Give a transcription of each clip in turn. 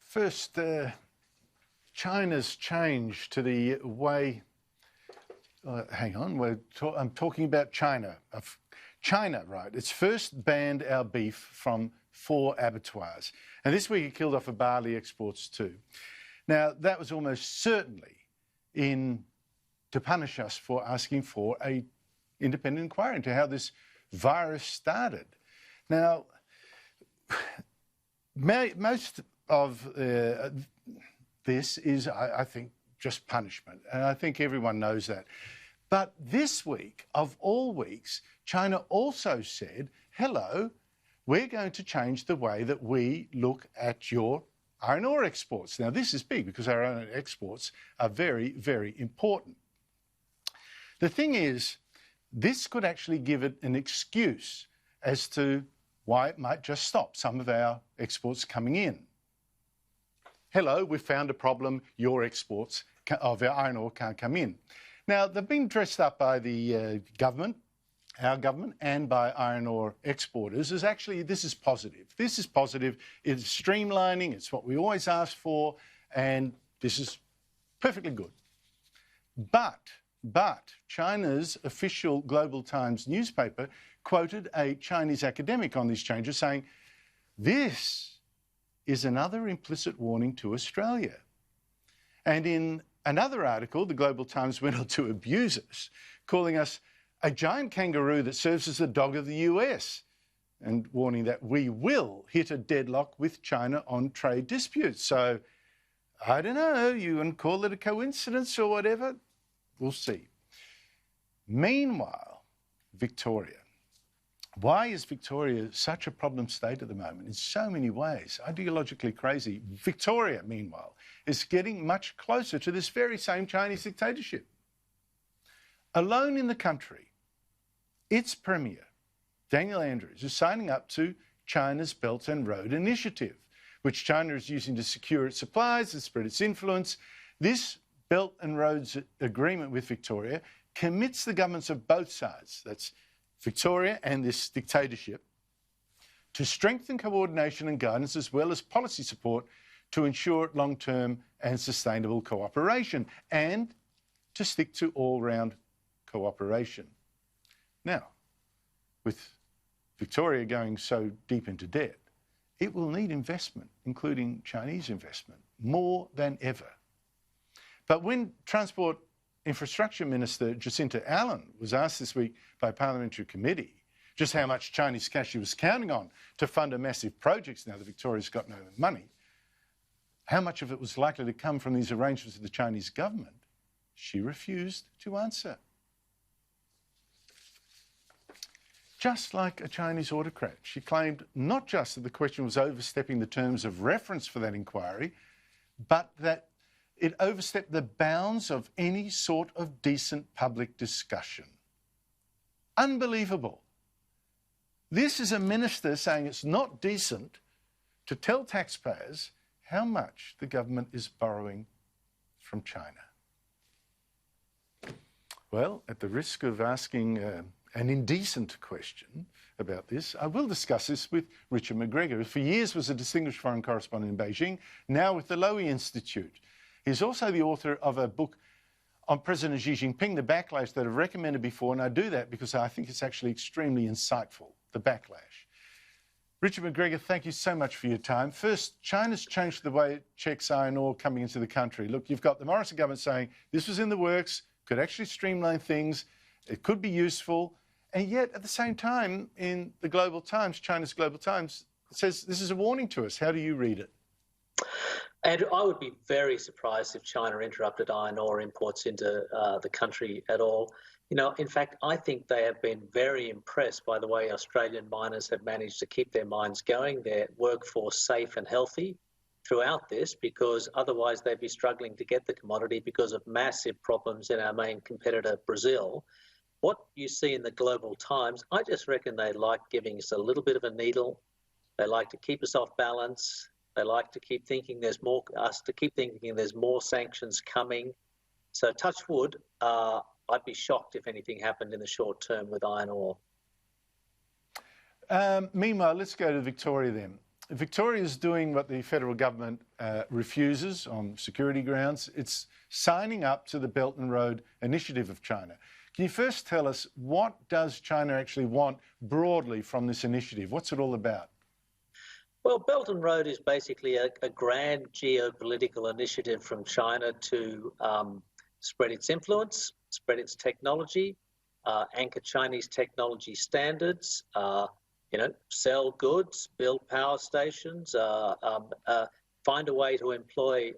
First, China's change to the way, hang on, I'm talking about China. China, right, it's first banned our beef from 4 abattoirs. And this week it killed off our barley exports too. Now, that was almost certainly to punish us for asking for an independent inquiry into how this virus started. Now, most of this is, I think, just punishment. And I think everyone knows that. But this week, of all weeks, China also said, hello, we're going to change the way that we look at your iron ore exports. Now, this is big because our iron ore exports are very, very important. The thing is, this could actually give it an excuse as to why it might just stop some of our exports coming in. Hello, we've found a problem, your exports of our iron ore can't come in. Now, they've been dressed up by the government, our government, and by iron ore exporters as actually, this is positive. This is positive, it's streamlining, it's what we always ask for, and this is perfectly good. But China's official Global Times newspaper quoted a Chinese academic on these changes saying, this is another implicit warning to Australia. And in another article, the Global Times went on to abuse us, calling us a giant kangaroo that serves as the dog of the US, and warning that we will hit a deadlock with China on trade disputes. So, I don't know, you can call it a coincidence or whatever. We'll see. Meanwhile, Victoria. Why is Victoria such a problem state at the moment? In so many ways, ideologically crazy. Victoria, meanwhile, is getting much closer to this very same Chinese dictatorship. Alone in the country, its premier, Daniel Andrews, is signing up to China's Belt and Road Initiative, which China is using to secure its supplies and spread its influence. This Belt and Roads Agreement with Victoria commits the governments of both sides, that's Victoria and this dictatorship, to strengthen coordination and guidance as well as policy support to ensure long-term and sustainable cooperation and to stick to all-round cooperation. Now, with Victoria going so deep into debt, it will need investment, including Chinese investment, more than ever. But when Transport Infrastructure Minister Jacinta Allen was asked this week by a parliamentary committee just how much Chinese cash she was counting on to fund a massive projects now that Victoria's got no money, how much of it was likely to come from these arrangements with the Chinese government, she refused to answer. Just like a Chinese autocrat, she claimed not just that the question was overstepping the terms of reference for that inquiry, but that it overstepped the bounds of any sort of decent public discussion. Unbelievable. This is a minister saying it's not decent to tell taxpayers how much the government is borrowing from China. Well, at the risk of asking an indecent question about this, I will discuss this with Richard McGregor, who for years was a distinguished foreign correspondent in Beijing, now with the Lowy Institute. He's also the author of a book on President Xi Jinping, The Backlash, that I've recommended before, and I do that because I think it's actually extremely insightful, The Backlash. Richard McGregor, thank you so much for your time. First, China's changed the way it checks iron ore coming into the country. Look, you've got the Morrison government saying this was in the works, could actually streamline things, it could be useful, and yet at the same time in the Global Times, China's Global Times, it says this is a warning to us. How do you read it? Andrew, I would be very surprised if China interrupted iron ore imports into the country at all. You know, in fact, I think they have been very impressed by the way Australian miners have managed to keep their mines going, their workforce safe and healthy throughout this, because otherwise they'd be struggling to get the commodity because of massive problems in our main competitor, Brazil. What you see in the Global Times, I just reckon they like giving us a little bit of a needle. They like to keep us off balance. They like to keep thinking there's more sanctions coming. So touch wood, I'd be shocked if anything happened in the short term with iron ore. Meanwhile, let's go to Victoria then. Victoria is doing what the federal government refuses on security grounds. It's signing up to the Belt and Road Initiative of China. Can you first tell us, what does China actually want broadly from this initiative? What's it all about? Well, Belt and Road is basically a grand geopolitical initiative from China to spread its influence, spread its technology, anchor Chinese technology standards, sell goods, build power stations, find a way to employ,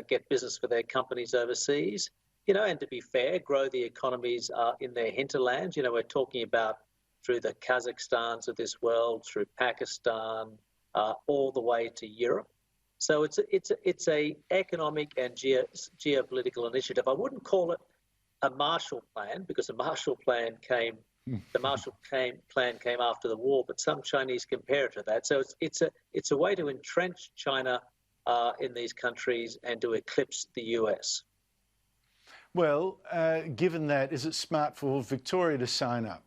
get business for their companies overseas, and to be fair, grow the economies in their hinterlands. We're talking about through the Kazakhstans of this world, through Pakistan, all the way to Europe. So it's a economic and geopolitical initiative. I wouldn't call it a Marshall Plan, because the Marshall Plan came after the war, but some Chinese compare it to that. So it's a way to entrench China in these countries and to eclipse the US. Well, given that, is it smart for Victoria to sign up?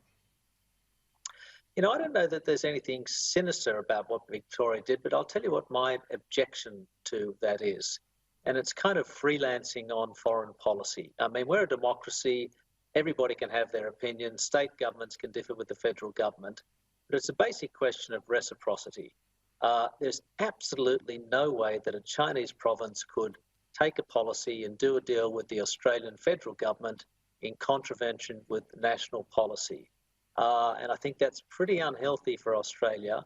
I don't know that there's anything sinister about what Victoria did, but I'll tell you what my objection to that is. And it's kind of freelancing on foreign policy. I mean, we're a democracy. Everybody can have their opinion. State governments can differ with the federal government. But it's a basic question of reciprocity. There's absolutely no way that a Chinese province could take a policy and do a deal with the Australian federal government in contravention with national policy. And I think that's pretty unhealthy for Australia,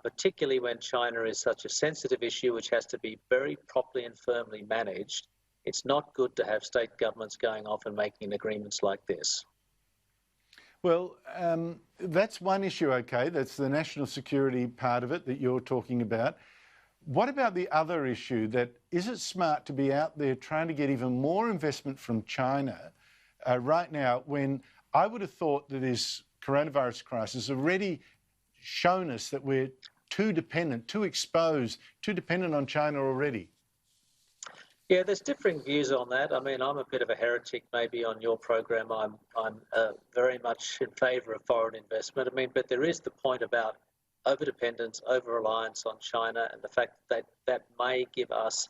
particularly when China is such a sensitive issue which has to be very properly and firmly managed. It's not good to have state governments going off and making agreements like this. Well, that's one issue, okay. That's the national security part of it that you're talking about. What about the other issue, that is it smart to be out there trying to get even more investment from China right now, when I would have thought that this coronavirus crisis already shown us that we're too dependent, too exposed, too dependent on China already? Yeah, there's differing views on that. I mean, I'm a bit of a heretic maybe on your program. I'm very much in favour of foreign investment. I mean, but there is the point about overdependence, over-reliance on China, and the fact that may give us,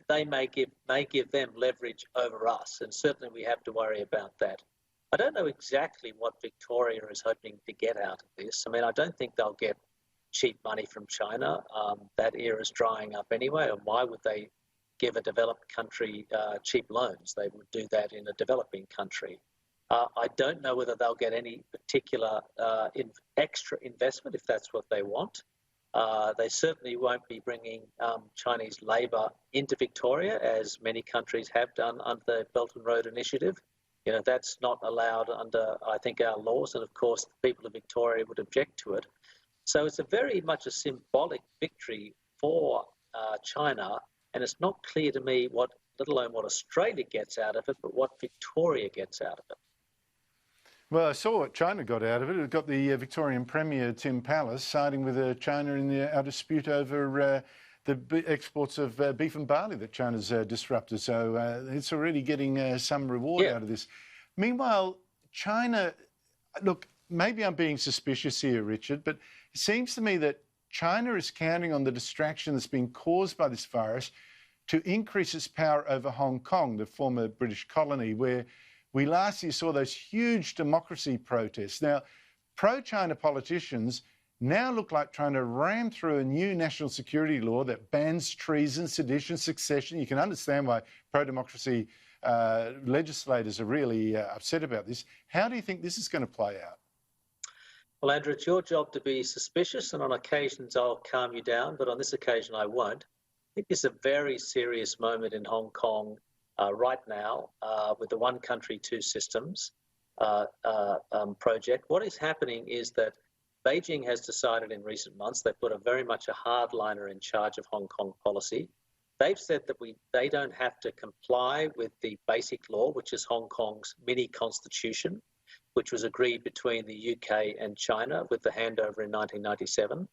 they may give them leverage over us, and certainly we have to worry about that. I don't know exactly what Victoria is hoping to get out of this. I mean, I don't think they'll get cheap money from China. That era is drying up anyway, and why would they give a developed country cheap loans? They would do that in a developing country. I don't know whether they'll get any particular extra investment if that's what they want. They certainly won't be bringing Chinese labour into Victoria, as many countries have done under the Belt and Road Initiative. That's not allowed under, I think, our laws, and of course the people of Victoria would object to it. So it's a very much a symbolic victory for China, and it's not clear to me let alone what Australia gets out of it, but what Victoria gets out of it. Well, I saw what China got out of it. It got the Victorian Premier, Tim Pallas, siding with China in our dispute over the exports of beef and barley that China's disrupted. So it's already getting some reward out of this. Meanwhile, China, look, maybe I'm being suspicious here, Richard, but it seems to me that China is counting on the distraction that's been caused by this virus to increase its power over Hong Kong, the former British colony, where we last year saw those huge democracy protests. Now, pro-China politicians now look like trying to ram through a new national security law that bans treason, sedition, secession. You can understand why pro-democracy legislators are really upset about this. How do you think this is going to play out? Well, Andrew, it's your job to be suspicious, and on occasions I'll calm you down, but on this occasion I won't. I think it's a very serious moment in Hong Kong right now with the one country, two systems project. What is happening is that Beijing has decided in recent months, they put very much a hardliner in charge of Hong Kong policy. They've said that they don't have to comply with the basic law, which is Hong Kong's mini constitution, which was agreed between the UK and China with the handover in 1997.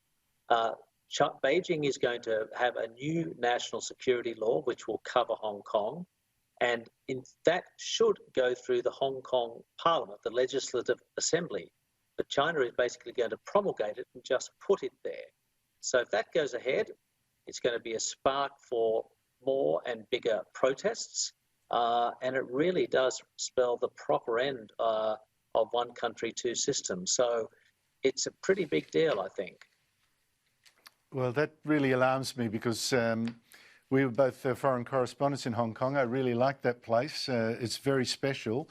Beijing is going to have a new national security law which will cover Hong Kong, and that should go through the Hong Kong Parliament, the Legislative Assembly. But China is basically going to promulgate it and just put it there. So if that goes ahead, it's going to be a spark for more and bigger protests, and it really does spell the proper end of one country, two systems. So it's a pretty big deal, I think. Well, that really alarms me because we were both foreign correspondents in Hong Kong. I really like that place. It's very special.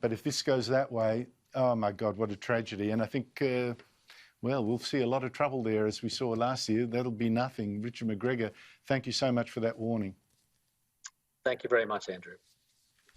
But if this goes that way, oh my God, what a tragedy. And I think, well, we'll see a lot of trouble there as we saw last year. That'll be nothing. Richard McGregor, thank you so much for that warning. Thank you very much, Andrew.